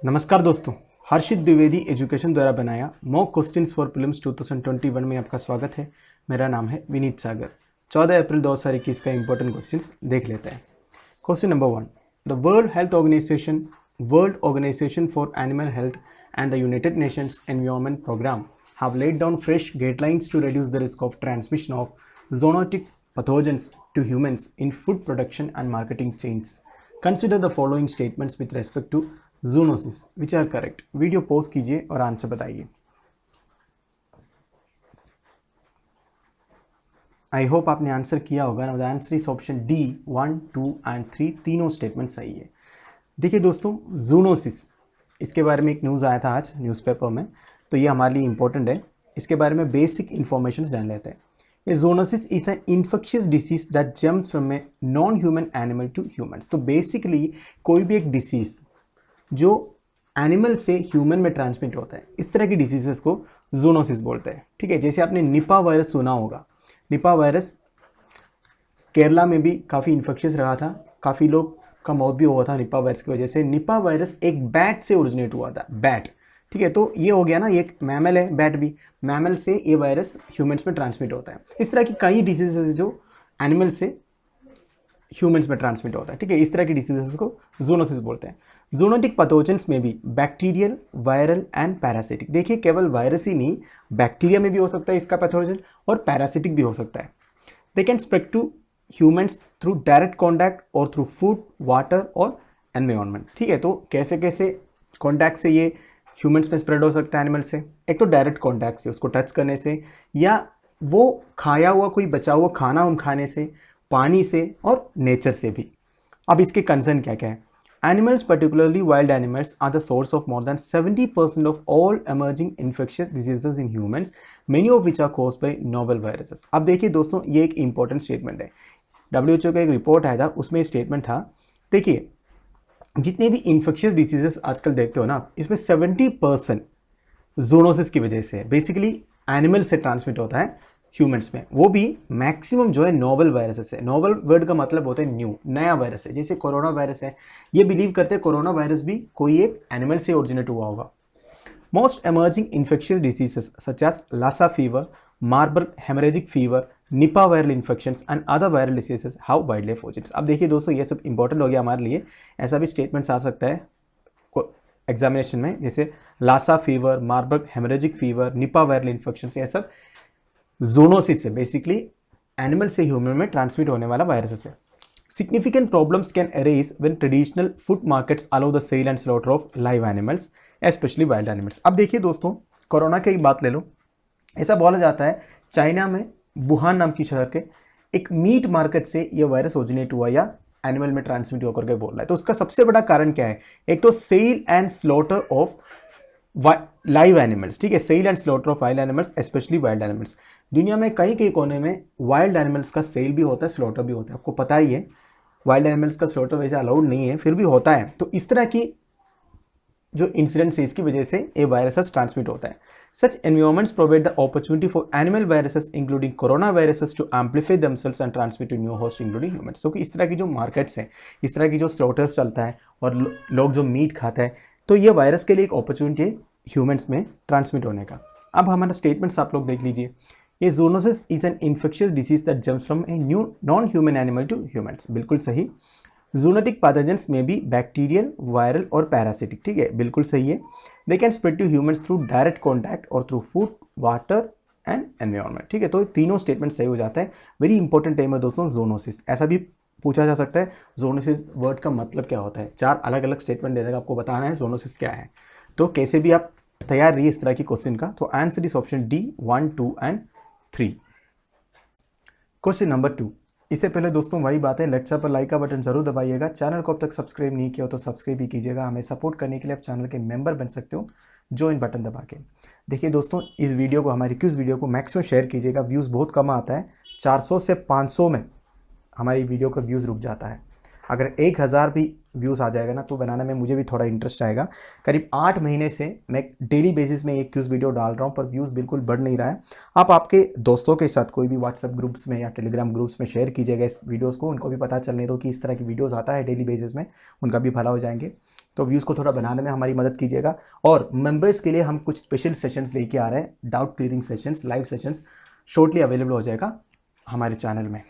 नमस्कार दोस्तों, हर्षित द्विवेदी एजुकेशन द्वारा बनाया मॉक क्वेश्चंस फॉर प्रीलिम्स 2021 में आपका स्वागत है। मेरा नाम है विनीत सागर। 14 अप्रैल 2021 का इंपॉर्टेंट क्वेश्चंस देख लेते हैं। Question number 1, the world organisation for animal health and the United Nations environment programme have laid down fresh guidelines to reduce the risk of transmission of zoonotic pathogens to humans in food production and marketing chains. Consider the following statements with respect to zoonosis, which are correct. Video pause कीजिए और answer बताइए। I hope आपने answer किया होगा। The answer is option D, 1, 2 and 3 तीनों statement सही है। देखिए दोस्तों, जूनोसिस, इसके बारे में एक न्यूज़ आया था आज न्यूज़पेपर में, तो ये हमारे लिए इंपॉर्टेंट है। इसके बारे में बेसिक इन्फॉर्मेशन जान लेते हैं। ये zoonosis is an infectious disease that jumps from a non human animal to humans. तो बेसिकली कोई भी एक डिसीज जो एनिमल से ह्यूमन में ट्रांसमिट होता है, इस तरह की डिसीजेस को जूनोसिस बोलते हैं। ठीक है, जैसे आपने निपा वायरस सुना होगा। निपा वायरस केरला में भी काफ़ी इन्फेक्शियस रहा था, काफ़ी लोग का मौत भी हुआ था निपा वायरस की वजह से। निपा वायरस एक बैट से ओरिजिनेट हुआ था, बैट। ठीक है, तो ये हो गया ना, ये एक मैमल है, बैट भी। मैमल से ये वायरस ह्यूमन्स में ट्रांसमिट होता है। इस तरह की कई डिसीजेस जो एनिमल से ह्यूमन्स में ट्रांसमिट होता है। ठीक है, इस तरह की डिसीजेस को जूनोसिस बोलते हैं। जूनोटिक पैथोजेंस में भी बैक्टीरियल, वायरल एंड पैरासिटिक। देखिए, केवल वायरस ही नहीं, बैक्टीरिया में भी हो सकता है इसका पैथोजन, और पैरासिटिक भी हो सकता है। They can spread to humans through direct contact और थ्रू फूड, वाटर और एनवायरनमेंट। ठीक है, तो कैसे कैसे कॉन्टैक्ट से ये ह्यूमन्स में स्प्रेड हो सकता है एनिमल से? एक तो डायरेक्ट कॉन्टैक्ट से, उसको टच करने से, या वो खाया हुआ कोई बचा हुआ खाना हम खाने से, पानी से और नेचर से भी। अब इसके कंसर्न क्या क्या है? Animals, particularly wild animals, are the source of more than 70% of all emerging infectious diseases in humans, many of which are caused by novel viruses. अब देखिए दोस्तों, ये एक इंपॉर्टेंट स्टेटमेंट है। WHO का एक रिपोर्ट आया था, उसमें स्टेटमेंट था, देखिए जितने भी इन्फेक्शियस डिजीजेस आजकल देखते हो ना, इसमें 70% जूनोसिस की वजह से बेसिकली एनिमल से ट्रांसमिट होता है ह्यूमन्स में। वो भी मैक्सिमम जो है नोवल वायरसेस है। नोवल वर्ड का मतलब होता है न्यू, नया वायरस है। जैसे कोरोना वायरस है, ये बिलीव करते हैं कोरोना वायरस भी कोई एक एनिमल से ओरिजिनेट हुआ होगा। Most emerging infectious diseases such as Lassa fever, Marburg haemorrhagic fever, Nipah viral infections and other viral diseases how wild life origins. अब देखिए दोस्तों, ये सब इंपॉर्टेंट हो गया हमारे लिए। ऐसा भी स्टेटमेंट्स आ सकता है एग्जामिनेशन में, जैसे Lassa fever, Marburg haemorrhagic fever, Nipah viral infections, ये सब जूनोसिस से बेसिकली एनिमल से ह्यूमन में ट्रांसमिट होने वाला वायरसेस है। Significant problems can arise when traditional food markets allow the sale and slaughter of live animals, especially wild animals. अब देखिए दोस्तों, कोरोना की बात ले लो। ऐसा बोला जाता है चाइना में वुहान नाम की शहर के एक मीट मार्केट से यह वायरस ओरिजिनेट हुआ या एनिमल में ट्रांसमिट होकर के बोल रहा है। तो उसका सबसे बड़ा कारण क्या है? एक तो sale and slaughter of live animals. ठीक है, sale and slaughter of wild animals, especially wild animals. दुनिया में कई कई कोने में वाइल्ड एनिमल्स का सेल भी होता है, स्लॉटर भी होता है। आपको पता ही है, वाइल्ड एनिमल्स का स्लॉटर वैसे अलाउड नहीं है, फिर भी होता है। तो इस तरह की जो इंसिडेंट्स है, इसकी वजह से ये वायरसेस ट्रांसमिट होता है। Such environments provide the opportunity for animal viruses including corona viruses to amplify themselves and transmit to new host including humans. तो इस तरह की जो मार्केट्स हैं, इस तरह की जो स्लॉटर्स चलता है और लोग जो मीट खाते हैं, तो ये वायरस के लिए एक अपॉर्चुनिटी है ह्यूमन्स में ट्रांसमिट होने का। अब हमारा स्टेटमेंट्स आप लोग देख लीजिए। ये zoonosis is an infectious disease that jumps from a new non human animal to humans, बिल्कुल सही। जूनोटिक पैथोजेंस में भी बैक्टीरियल, वायरल और पैरासिटिक। ठीक है, बिल्कुल सही है। They can spread to humans through direct contact और through food, water and environment. ठीक है, तो तीनों स्टेटमेंट सही हो जाता है। वेरी इंपॉर्टेंट टाइम है दोस्तों जूनोसिस। ऐसा भी पूछा जा सकता है जूनोसिस वर्ड का मतलब क्या होता है। 4 अलग अलग स्टेटमेंट दे देगा, आपको बताना है जूनोसिस क्या है। तो कैसे भी आप तैयार रहिए इस तरह की क्वेश्चन का। तो answer is option D, 1, 2 and 3। Question number 2। इससे पहले दोस्तों वही बात है, लेक्चर पर लाइक का बटन जरूर दबाइएगा। चैनल को अब तक सब्सक्राइब नहीं किया हो तो सब्सक्राइब भी कीजिएगा। हमें सपोर्ट करने के लिए आप चैनल के मेंबर बन सकते हो, ज्वाइन बटन दबा के। देखिए दोस्तों, इस वीडियो को, हमारी क्विज वीडियो को मैक्सिमम शेयर कीजिएगा। व्यूज़ बहुत कम आता है, 400 से 500 में हमारी वीडियो का व्यूज़ रुक जाता है। अगर 1000 भी व्यूज़ आ जाएगा ना, तो बनाने में मुझे भी थोड़ा इंटरेस्ट आएगा। करीब 8 महीने से मैं डेली बेसिस में एक क्विज वीडियो डाल रहा हूँ, पर व्यूज़ बिल्कुल बढ़ नहीं रहा है। आप आपके दोस्तों के साथ कोई भी व्हाट्सएप ग्रुप्स में या टेलीग्राम ग्रुप्स में शेयर कीजिएगा इस वीडियोज़ को, उनको भी पता चलने दो कि इस तरह की वीडियोज़ आता है डेली बेसिस में, उनका भी भला हो जाएंगे। तो व्यूज़ को थोड़ा बनाने में हमारी मदद कीजिएगा। और मेंबर्स के लिए हम कुछ स्पेशल सेशंस लेके आ रहे हैं, doubt clearing sessions, live sessions shortly available हो जाएगा हमारे चैनल में।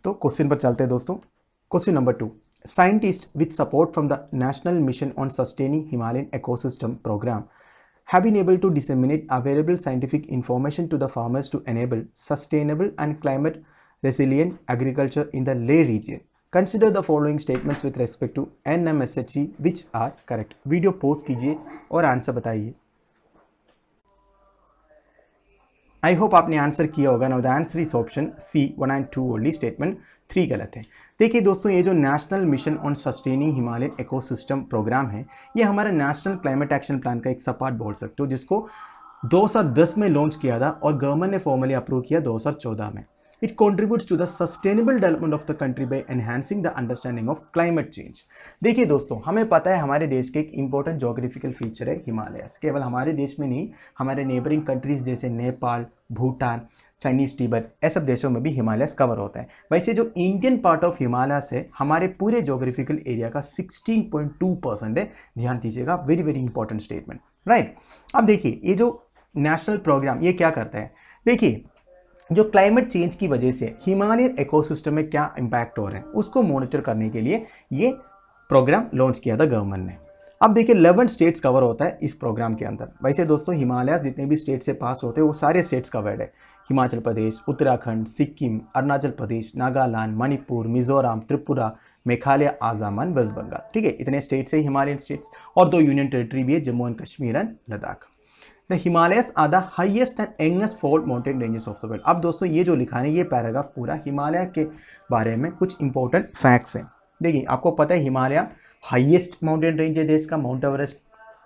तो क्वेश्चन पर चलते हैं दोस्तों। Question number 2, scientist with support from the national mission on sustaining Himalayan ecosystem programme have been able to disseminate available scientific information to the farmers to enable sustainable and climate resilient agriculture in the Leh region. Consider the following statements with respect to NMSHE which are correct. Video pause कीजिए और answer बताइए। I hope आपने answer किया होगा। Now the answer is option C 1 and 2 only, statement 3 गलत है। देखिए दोस्तों, ये जो national mission on sustaining Himalayan ecosystem programme है, ये हमारा नेशनल क्लाइमेट एक्शन प्लान का एक सब पार्ट बोल सकते हो, जिसको 2010 में लॉन्च किया था और गवर्नमेंट ने फॉर्मली अप्रूव किया 2014 में। It contributes to the sustainable development of the country by enhancing the understanding of climate change. देखिए दोस्तों, हमें पता है हमारे देश के एक इंपॉर्टेंट जोग्राफिकल फीचर है हिमालयस। केवल हमारे देश में नहीं, हमारे नेबरिंग कंट्रीज जैसे नेपाल, भूटान, चाइनीज तिब्बत, ऐसे सब देशों में भी हिमालयस कवर होता है। वैसे जो इंडियन पार्ट ऑफ हिमालयस है, हमारे पूरे जोग्राफिकल एरिया का 16.2% है। ध्यान दीजिएगा, very very important statement, right. अब देखिए, ये जो नेशनल प्रोग्राम ये क्या करता है, देखिए जो क्लाइमेट चेंज की वजह से हिमालयन इकोसिस्टम में क्या इंपैक्ट हो रहे हैं, उसको मॉनिटर करने के लिए ये प्रोग्राम लॉन्च किया था गवर्नमेंट ने। अब देखिए 11 स्टेट्स कवर होता है इस प्रोग्राम के अंदर। वैसे दोस्तों, हिमालय जितने भी स्टेट से पास होते हैं वो सारे स्टेट्स कवर्ड है। हिमाचल प्रदेश, उत्तराखंड, सिक्किम, अरुणाचल प्रदेश, नागालैंड, मणिपुर, मिजोरम, त्रिपुरा, मेघालय, आसाम, वेस्ट बंगाल। ठीक है, इतने स्टेट्स है हिमालयन स्टेट्स, और 2 यूनियन टेरिटरी भी है, Jammu and Kashmir and Ladakh. The Himalayas are the highest and youngest fold mountain ranges of the world. अब दोस्तों, ये जो लिखा है, ये पैराग्राफ पूरा हिमालय के बारे में कुछ इंपॉर्टेंट फैक्ट्स हैं। देखिए, आपको पता है हिमालय हाईएस्ट माउंटेन रेंज है देश का, माउंट एवरेस्ट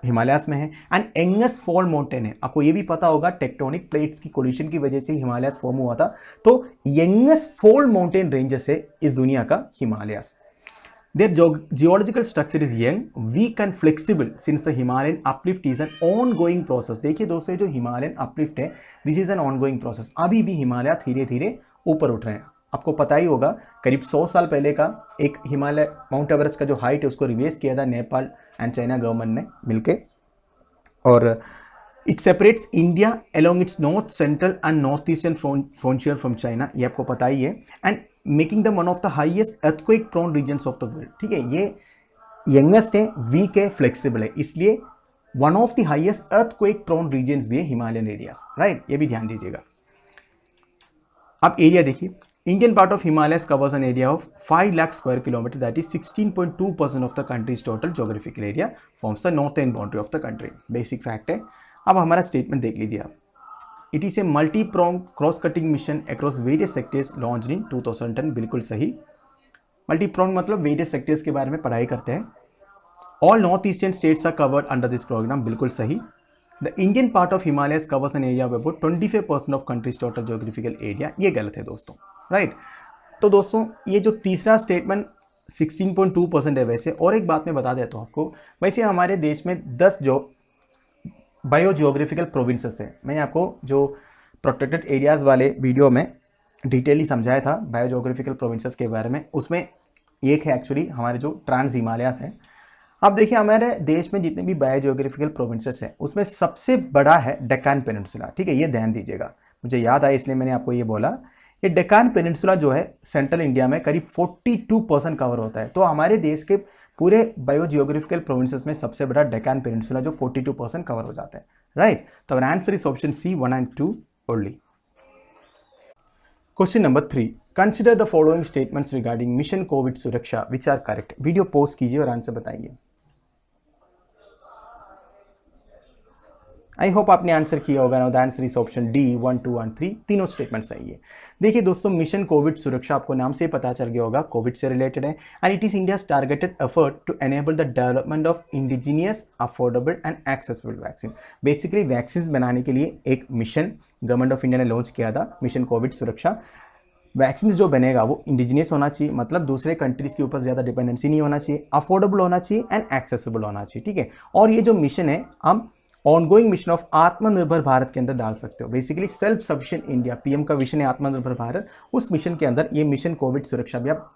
हिमालयस में है, एंड यंगेस्ट फोल्ड माउंटेन है। आपको ये भी पता होगा, टेक्टोनिक प्लेट्स की कोलिशन की वजह से हिमालयस फॉर्म हुआ था। तो यंगेस्ट फोल्ड माउंटेन रेंजेस है इस दुनिया का Himalayas. Their geological structure is young, weak and flexible since the Himalayan uplift is an ongoing process। देखिए दोस्तों, जो हिमालयन अपलिफ्ट है, this is an ongoing process. अभी भी हिमालय धीरे धीरे ऊपर उठ रहे हैं। आपको पता ही होगा, करीब 100 साल पहले का एक हिमालय माउंट एवरेस्ट का जो हाइट है, उसको रिवेस किया था नेपाल एंड चाइना गवर्नमेंट ने मिलके, और it separates India along its north central and north eastern frontier from China. ये आपको पता ही है, and making the one of the highest earthquake prone regions of the world. ठीक है, ये यंगेस्ट है, वीक है, फ्लेक्सिबल है, इसलिए one of the highest earthquake prone regions भी है हिमालयन एरियाज, राइट। ये भी ध्यान दीजिएगा। अब एरिया देखिए, Indian part of Himalayas covers an area of 5 lakh square kilometre, that is 16.2% of the countries total geographical area, forms the northern boundary of the country. Basic fact है। अब हमारा स्टेटमेंट देख लीजिए आप। It is a multi prong cross cutting mission across various sectors launched in 2010। बिल्कुल सही। Multi prong मतलब various sectors के बारे में पढ़ाई करते हैं। All north eastern states are covered under this programme. बिल्कुल सही। The Indian part of Himalayas covers an area of about 25% of country's total geographical area. ये गलत है दोस्तों, राइट। तो दोस्तों, ये जो तीसरा स्टेटमेंट 16.2% है। वैसे और एक बात मैं बता देता हूँ आपको, वैसे हमारे देश में 10 जो बायो जियोग्राफिकल प्रोविंसेस है। मैंने आपको जो प्रोटेक्टेड एरियाज़ वाले वीडियो में डिटेली समझाया था बायो जियोग्राफिकल प्रोविंसेस के बारे में, उसमें एक है एक्चुअली हमारे जो ट्रांस हिमालयास हैं। अब देखिए, हमारे देश में जितने भी बायो जियोग्राफिकल प्रोविंसेस हैं, उसमें सबसे बड़ा है डेक्कन पेनिनसुला। ठीक है, ये ध्यान दीजिएगा, मुझे याद आया इसलिए मैंने आपको ये बोला। ये डेक्कन पेनिनसुला जो है सेंट्रल इंडिया में करीब 42% कवर होता है। तो हमारे देश के पूरे बायो जियोग्राफिकल प्रोविंसेस में सबसे बड़ा डेक्कन पेनिनसुला जो 42% कवर हो जाता है, राइट। तो our answer is option C 1 and 2 only. Question number 3, consider the following statements regarding mission COVID Suraksha which are correct. Video pause कीजिए और आंसर बताइए। आई होप आपने आंसर किया होगा। The answer is option D 1, 2 and 3, तीनों statement सही है। देखिए दोस्तों, मिशन कोविड सुरक्षा आपको नाम से पता चल गया होगा, कोविड से रिलेटेड है, and it is India's targeted effort to enable the development of indigenous, affordable and accessible vaccine. Basically vaccine बनाने के लिए एक मिशन गवर्नमेंट ऑफ इंडिया ने लॉन्च किया था, मिशन कोविड सुरक्षा। वैक्सीन जो बनेगा वो इंडिजीनियस होना चाहिए, मतलब दूसरे कंट्रीज के ऊपर ज़्यादा डिपेंडेंसी नहीं होना चाहिए, अफोर्डेबल होना चाहिए एंड एक्सेसिबल होना चाहिए। ठीक है, और ये जो मिशन है हम ऑनगोइंग मिशन ऑफ आत्मनिर्भर भारत के अंदर डाल सकते हो। Basically self sufficient India, PM का विजन है आत्मनिर्भर भारत, उस मिशन के अंदर ये मिशन कोविड सुरक्षा भी आप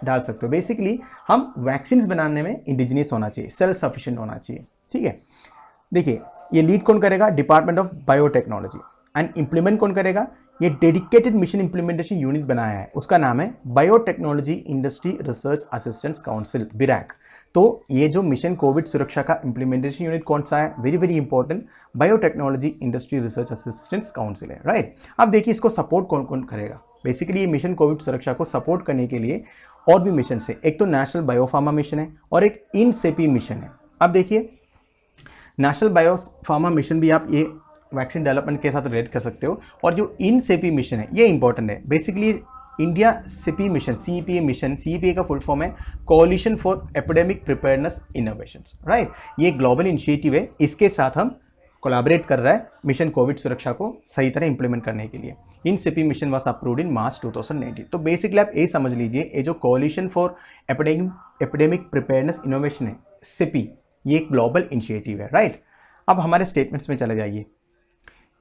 डाल सकते हो। बेसिकली हम वैक्सीन बनाने में इंडिजिनियस होना चाहिए, सेल्फ सफिशिएंट होना चाहिए, ठीक है। देखिए ये लीड कौन करेगा, department of biotechnology, and implement कौन करेगा, ये डेडिकेटेड मिशन इंप्लीमेंटेशन यूनिट बनाया है, उसका नाम है biotechnology industry research assistance council, BIRAC. तो ये जो मिशन कोविड सुरक्षा का इंप्लीमेंटेशन यूनिट कौन सा है, very very important, biotechnology industry research assistance council है, राइट। अब देखिए इसको सपोर्ट कौन कौन करेगा। बेसिकली ये मिशन कोविड सुरक्षा को सपोर्ट करने के लिए और भी मिशन है, एक तो नेशनल बायोफार्मा मिशन है और एक इनसेपी मिशन है। अब देखिए नेशनल बायोफार्मा मिशन भी आप ये वैक्सीन डेवलपमेंट के साथ रिलेट कर सकते हो, और जो इनसेपी मिशन है ये इंपॉर्टेंट है। Basically India CEPI mission, CEPA mission, CEPA का फुल फॉर्म है coalition for epidemic preparedness innovations, right. ये ग्लोबल इनिशिएटिव है, इसके साथ हम कोलैबोरेट कर रहा है मिशन कोविड सुरक्षा को सही तरह इंप्लीमेंट करने के लिए। In CEPI mission was approved in March 2019। तो बेसिकली आप ये समझ लीजिए, ये जो coalition for epidemic preparedness innovation है, सेपी, ये एक ग्लोबल इनिशिएटिव है, राइट। अब हमारे स्टेटमेंट्स में चले जाइए।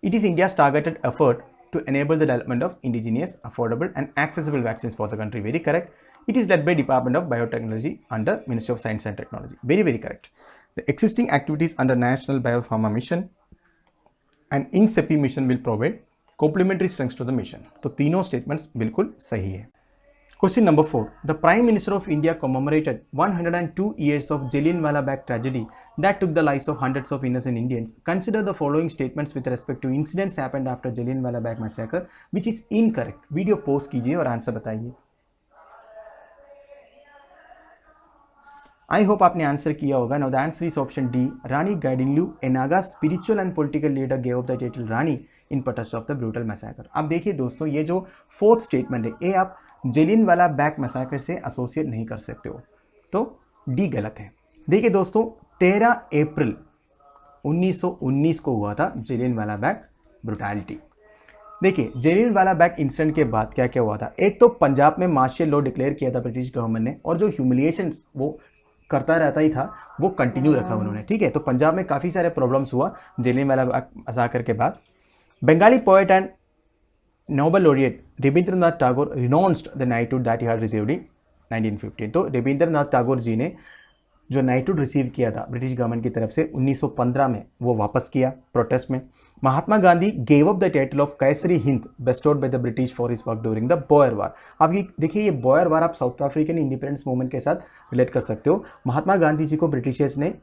It is India's targeted effort to enable the development of indigenous, affordable and accessible vaccines for the country. Very correct. It is led by Department of Biotechnology under Ministry of Science and Technology. Very, very correct. The existing activities under National Biopharma Mission and INSEPI mission will provide complementary strengths to the mission. तो तीनों statements बिल्कुल सही है। Question number 4. The Prime Minister of India commemorated 102 years of Jallianwala Bagh tragedy that took the lives of hundreds of innocent Indians. Consider the following statements with respect to incidents happened after Jallianwala Bagh massacre, which is incorrect. Video post कीजिए और answer बताइए। I hope आपने answer किया होगा। Now the answer is option D, Rani Gaidinliu, a Naga spiritual and political leader gave of the title Rani in पटस of the brutal massacre. अब देखिए दोस्तों, ये जो फोर्थ स्टेटमेंट है ये आप जलियनवाला बैग मैसेकर से एसोसिएट नहीं कर सकते हो, तो डी गलत है। देखिए दोस्तों, 13 अप्रैल 1919 को हुआ था जलियनवाला बैग ब्रुटैलिटी। देखिए जलियनवाला बैग इंसिडेंट के बाद क्या क्या हुआ था। एक तो पंजाब में मार्शल लॉ डिक्लेयर किया था ब्रिटिश गवर्नमेंट ने, और जो ह्यूमिलिएशन वो करता रहता ही था वो कंटिन्यू रखा उन्होंने, ठीक है। तो पंजाब में काफ़ी सारे प्रॉब्लम्स हुआ जलियनवाला बैग मैसेकर के बाद। Bengali poet and Nobel laureate Rabindranath Tagore renounced the knighthood that he had received in 1915। तो रविंद्रनाथ टैगोर जी ने जो नाइटहुड रिसीव किया था ब्रिटिश गवर्नमेंट की तरफ से 1915 में, वो वापस किया प्रोटेस्ट में। Mahatma Gandhi gave up the title of Kaisari Hind bestowed by the British for his work during the Boer war. अब ये देखिए, ये बॉयर वार आप साउथ अफ्रीकन इंडिपेंडेंस मूवमेंट के साथ रिलेट कर सकते हो। महात्मा गांधी जी को ब्रिटिशर्स ने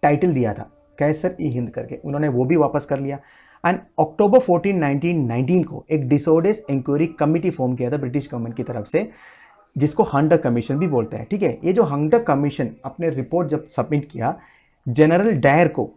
टाइटल दिया था कैसर ई हिंद करके, उन्होंने वो भी वापस कर लिया। एंड अक्टूबर 14, 1919 को एक डिसऑर्डर्स इंक्वायरी कमेटी फॉर्म किया था ब्रिटिश गवर्नमेंट की तरफ से, जिसको हंटर कमीशन भी बोलते हैं, ठीक है। ये जो हंटर कमीशन अपने रिपोर्ट जब सबमिट किया, जनरल डायर को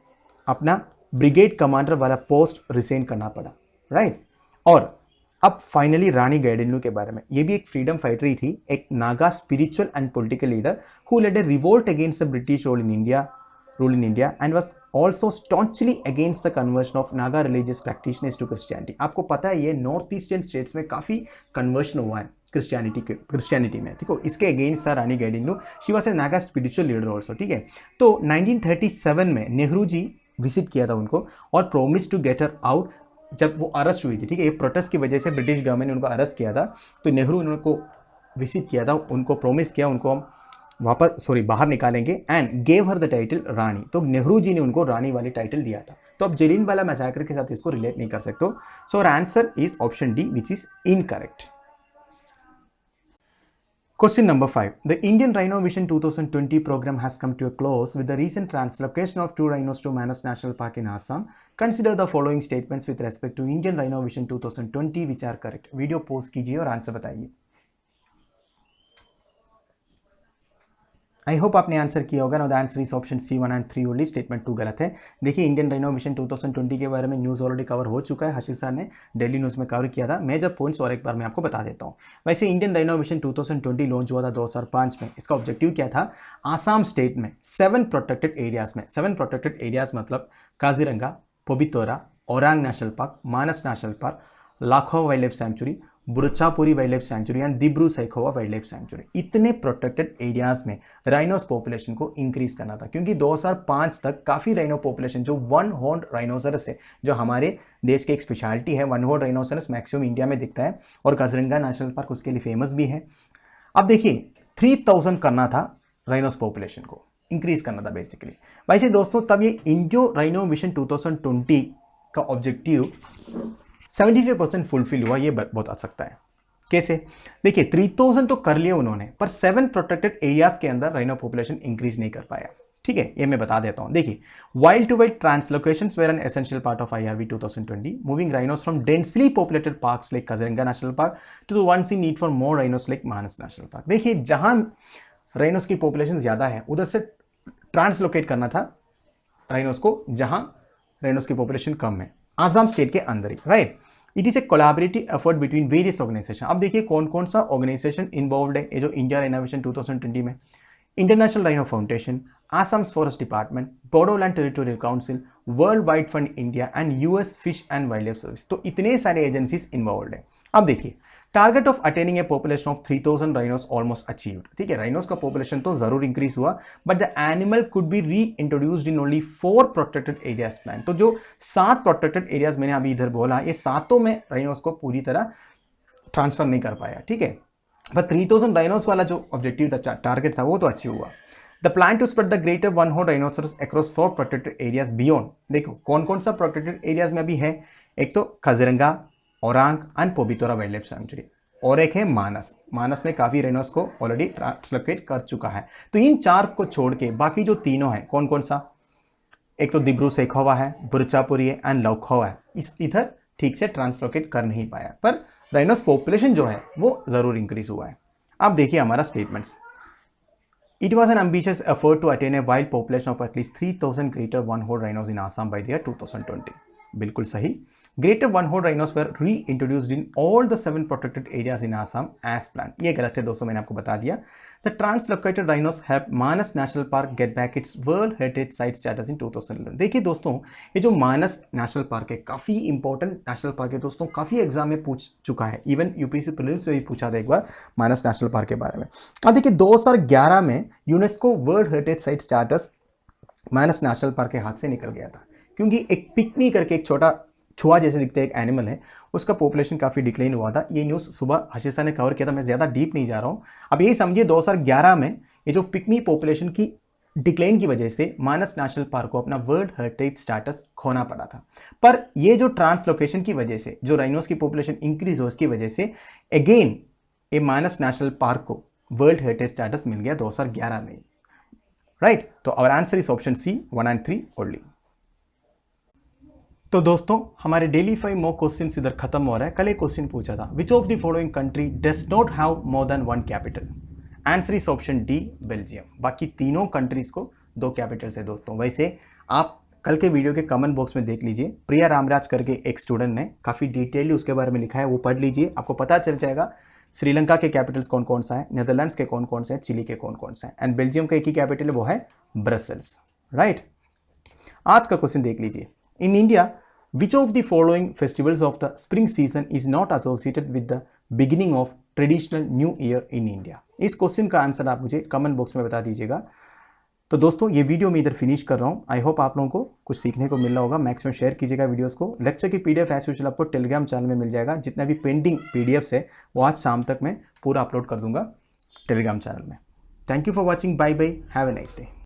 अपना ब्रिगेड कमांडर वाला पोस्ट रिसेन करना पड़ा, राइट। और अब फाइनली रानी गाइडिंगलू के बारे में, ये भी एक फ्रीडम फाइटर ही थी, एक Naga spiritual and political leader who led a revolt against the British rule in India and was also staunchly against the conversion of Naga religious practitioners to Christianity। आपको पता है ये नॉर्थ ईस्टर्न स्टेट्स में काफ़ी conversion हुआ है Christianity में, ठीक है। इसके अगेंस्ट था Rani Gaidinliu. She was a Naga spiritual leader also, ठीक है। तो 1937 में नेहरू जी विजिट किया था उनको और promise to get her out जब वो अरेस्ट हुई थी, ठीक है। ये प्रोटेस्ट की वजह से ब्रिटिश गवर्नमेंट ने उनको अरेस्ट किया था, तो नेहरू उनको विजिट किया था, उनको प्रोमिस किया उनको हम बाहर निकालेंगे, and gave her the title Rani. तो नेहरू जी ने उनको रानी वाली टाइटल दिया था। तो अब जलियनवाला मैसेकर के साथ इसको रिलेट नहीं कर सकते हो। So answer is option D, which is incorrect. Question number 5. The Indian Rhino Vision 2020 program has come to a close with the recent translocation of 2 rhinos to Manas National Park in Assam. Consider the following statements with respect to Indian Rhino Vision 2020 which are correct. Video post कीजिए और answer बताइए। I hope आपने answer किया होगा। No the answer is option C 1 and 3 only. Statement 2 गलत है। देखिए Indian rhino vision 2020 के बारे में न्यूज़ ऑलरेडी कवर हो चुका है, हर्षित सर ने डेली न्यूज़ में कवर किया था। मैं जब पॉइंट्स और एक बार मैं आपको बता देता हूँ। वैसे इंडियन राइनो विजन 2020 लॉन्च हुआ था 2005 में। इसका ऑब्जेक्टिव क्या था, आसाम स्टेट में 7 प्रोटेक्टेड एरियाज में, 7 प्रोटेक्टेड एरियाज मतलब Kaziranga, Pobitora, Orang national park, Manas national park, Laokhowa wild life sanctuary, Burachapori wild life sanctuary and Dibru Saikhowa wild life sanctuary, इतने प्रोटेक्टेड एरियाज में राइनोस पॉपुलेशन को इंक्रीज करना था। क्योंकि 2005 तक काफ़ी राइनो पॉपुलेशन जो 1 हॉर्न राइनोसरस है, जो हमारे देश की एक स्पेशलिटी है, 1 हॉर्न राइनोसरस मैक्सिमम इंडिया में दिखता है और काजीरंगा नेशनल पार्क उसके लिए फेमस भी है। अब देखिए 3000 करना था राइनोस पॉपुलेशन को इंक्रीज करना था बेसिकली। वैसे दोस्तों तब ये इंडियो राइनो विजन 2020 का ऑब्जेक्टिव 75% फुलफिल हुआ, ये बहुत आ सकता है। कैसे? देखिए 3000 तो कर लिए उन्होंने, पर 7 प्रोटेक्टेड एरियाज के अंदर राइनो पॉपुलेशन इंक्रीज नहीं कर पाया। ठीक है, ये मैं बता देता हूं। देखिए wild to wild translocations were an essential part of IRB 2020, moving rhinos from densely populated parks like Kaziranga national park to the one see need for more rhinos like Manas national park. देखिए जहां राइनोस की population ज्यादा है उधर से translocate करना था rhinos को, जहां राइनोस की पॉपुलेशन कम है, आसाम स्टेट के अंदर ही, right. It is a collaborative effort between various organization. अब देखिए कौन कौन सा ऑर्गेनाइजेशन इन्वॉल्व है ये जो इंडिया राइनो विजन 2020 में। International rhino foundation, Assam forest department, Bodoland territorial council, world wide fund India and US fish and wild life service. तो इतने सारे एजेंसीज इन्वॉल्व है। अब देखिए target of attaining a population of 3000 rhinos almost achieved. ठीक है, rhinos का पॉपुलेशन तो जरूर इंक्रीज हुआ, but the animal could be reintroduced in only 4 protected areas plan. तो जो 7 प्रोटेक्टेड एरियाज मैंने अभी इधर बोला, ये सातों में राइनोस को पूरी तरह ट्रांसफर नहीं कर पाया। ठीक है, पर 3000 राइनोस वाला जो ऑब्जेक्टिव था, टारगेट था, वो तो अचीव हुआ। The plan to spread the greater one horn rhinoceros across 4 protected areas beyond. देखो कौन कौन सा प्रोटेक्टेड एरियाज में अभी है, एक तो Kaziranga, Orang and Pobitora wild life sanctuary, और एक है मानस। मानस में काफी राइनोस को ऑलरेडी ट्रांसलोकेट कर चुका है। तो इन 4 को छोड़ के बाकी जो तीनों है, कौन कौन सा, एक तो दिब्रू सेखोवा है, बुरचापुरी है एंड लौखोवा है, इस इधर ठीक से ट्रांसलोकेट कर नहीं पाया, पर राइनोस पॉपुलेशन जो है वो जरूर इंक्रीज हुआ है। अब देखिए हमारा statements. It was an ambitious effort to attain a wild population of at least 3000 greater one-horned rhinos in Assam by the year 2020. बिल्कुल सही। Greater one-horned rhinos were reintroduced in all the 7 protected areas in Assam as planned. ये गलत है दोस्तों, मैंने आपको बता दिया। The translocated rhinos helped Manas National Park get back its World Heritage Site status in 2011. देखिए दोस्तों, ये जो मानस नेशनल पार्क है काफ़ी इंपॉर्टेंट नेशनल पार्क है दोस्तों, काफ़ी एग्जाम में पूछ चुका है, इवन UPSC प्रीलिम्स में भी पूछा था एक बार मानस नेशनल पार्क के बारे में। अब देखिए 2011 में UNESCO world heritage site status Manas national park के हाथ से निकल गया था, क्योंकि एक पिकनी करके एक छोटा छुआ जैसे दिखता है एक एनिमल है, उसका पॉपुलेशन काफ़ी डिक्लाइन हुआ था। ये न्यूज़ सुबह हशीसा ने कवर किया था, मैं ज़्यादा डीप नहीं जा रहा हूँ। अब यही समझिए 2011 में ये जो पिकनी पॉपुलेशन की डिक्लाइन की वजह से मानस नेशनल पार्क को अपना वर्ल्ड हेरिटेज स्टेटस खोना पड़ा था। पर ये जो ट्रांसलोकेशन की वजह से जो राइनोस की पॉपुलेशन इंक्रीज हो, इसकी वजह से अगेन ये मानस नेशनल पार्क को वर्ल्ड हेरिटेज स्टेटस मिल गया 2011 में, राइट। तो our answer is option C 1 and 3 only. तो दोस्तों हमारे डेली 5 मॉक क्वेश्चंस इधर खत्म हो रहा है। कल एक क्वेश्चन पूछा था, which of the following country does not have more than 1 capital. Answer is option D Belgium. बाकी तीनों कंट्रीज को 2 कैपिटल्स है दोस्तों। वैसे आप कल के वीडियो के कमेंट बॉक्स में देख लीजिए, प्रिया रामराज करके एक स्टूडेंट ने काफ़ी डिटेयली उसके बारे में लिखा है, वो पढ़ लीजिए, आपको पता चल जाएगा श्रीलंका के कैपिटल्स कौन कौन सा है, नेदरलैंड्स के कौन कौन से हैं, चिली के कौन कौन से हैं, एंड बेल्जियम का एक ही कैपिटल है, वो है ब्रसेल्स, राइट। आज का क्वेश्चन देख लीजिए। In India which of the following festivals of the spring season is not associated with the beginning of traditional new year in India। इस क्वेश्चन का आंसर आप मुझे कमेंट बॉक्स में बता दीजिएगा। तो दोस्तों ये वीडियो मैं इधर फिनिश कर रहा हूँ। आई होप आप लोगों को कुछ सीखने को मिल रहा होगा। मैक्सिमम शेयर कीजिएगा वीडियोस को। लेक्चर की PDF एज यूजुअल आपको टेलीग्राम चैनल में मिल जाएगा। जितना भी पेंडिंग PDFs है वो आज शाम तक मैं पूरा अपलोड कर दूंगा टेलीग्राम चैनल में। Thank you for watching, bye bye, have a nice day.